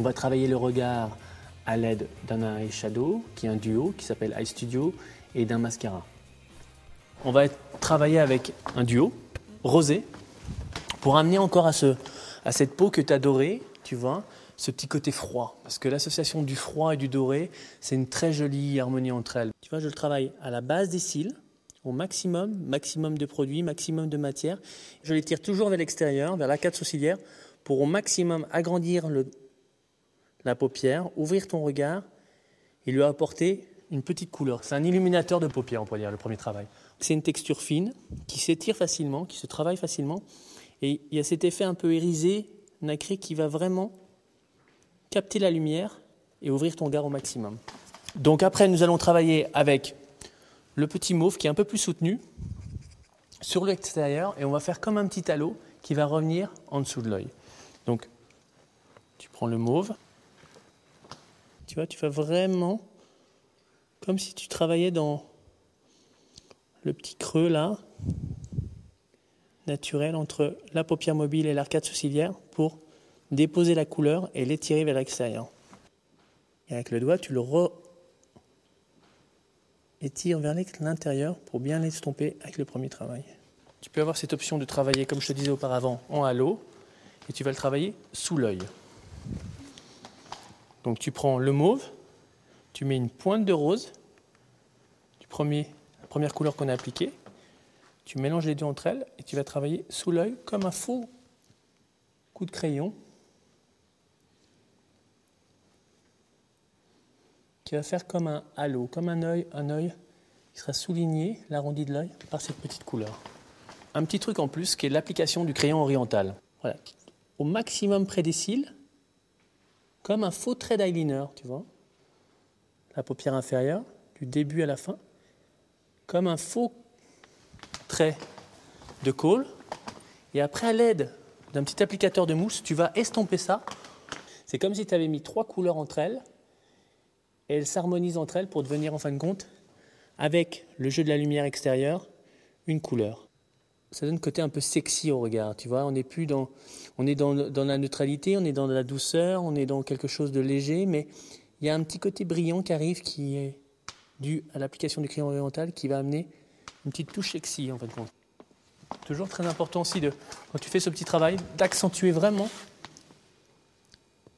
On va travailler le regard à l'aide d'un eyeshadow, qui est un duo, qui s'appelle Eye Studio, et d'un mascara. On va travailler avec un duo rosé pour amener encore à cette peau que tu as dorée, tu vois, ce petit côté froid. Parce que l'association du froid et du doré, c'est une très jolie harmonie entre elles. Tu vois, je le travaille à la base des cils, au maximum de produits, maximum de matière. Je les tire toujours vers l'extérieur, vers l'arcade sourcilière, pour au maximum agrandir la paupière, ouvrir ton regard et lui apporter une petite couleur. C'est un illuminateur de paupières, on pourrait dire, le premier travail. C'est une texture fine, qui s'étire facilement, qui se travaille facilement. Et il y a cet effet un peu irisé, nacré, qui va vraiment capter la lumière et ouvrir ton regard au maximum. Donc après, nous allons travailler avec le petit mauve qui est un peu plus soutenu sur l'extérieur et on va faire comme un petit halo qui va revenir en dessous de l'œil. Donc, tu prends le mauve, tu vois, tu fais vraiment comme si tu travaillais dans le petit creux là, naturel entre la paupière mobile et l'arcade sourcilière pour déposer la couleur et l'étirer vers l'extérieur. Et avec le doigt, tu le étires vers l'intérieur pour bien l'estomper avec le premier travail. Tu peux avoir cette option de travailler, comme je te disais auparavant, en halo et tu vas le travailler sous l'œil. Donc tu prends le mauve, tu mets une pointe de rose, la première couleur qu'on a appliquée, tu mélanges les deux entre elles et tu vas travailler sous l'œil comme un faux coup de crayon qui va faire comme un halo, comme un œil qui sera souligné, l'arrondi de l'œil, par cette petite couleur. Un petit truc en plus qui est l'application du crayon oriental. Voilà. Au maximum près des cils, comme un faux trait d'eyeliner, tu vois. La paupière inférieure, du début à la fin, comme un faux trait de colle. Et après, à l'aide d'un petit applicateur de mousse, tu vas estomper ça. C'est comme si tu avais mis 3 couleurs entre elles et elles s'harmonisent entre elles pour devenir, en fin de compte, avec le jeu de la lumière extérieure, une couleur. Ça donne un côté un peu sexy au regard, tu vois. On est dans la neutralité, on est dans la douceur, on est dans quelque chose de léger, mais il y a un petit côté brillant qui arrive, qui est dû à l'application du crayon oriental, qui va amener une petite touche sexy, en fin de compte. Toujours très important aussi, quand tu fais ce petit travail, d'accentuer vraiment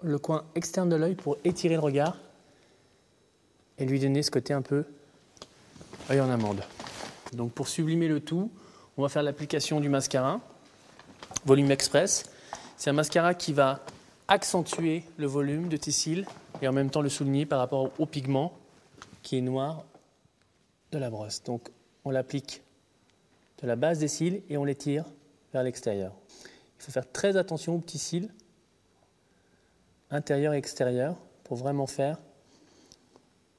le coin externe de l'œil pour étirer le regard et lui donner ce côté un peu œil en amande. Donc pour sublimer le tout, on va faire l'application du mascara Volume Express. C'est un mascara qui va accentuer le volume de tes cils et en même temps le souligner par rapport au pigment qui est noir de la brosse. Donc on l'applique de la base des cils et on les tire vers l'extérieur. Il faut faire très attention aux petits cils, intérieur et extérieur, pour vraiment faire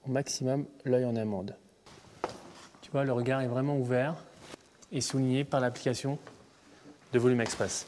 au maximum l'œil en amande. Tu vois, le regard est vraiment ouvert et souligné par l'application de Volume Express.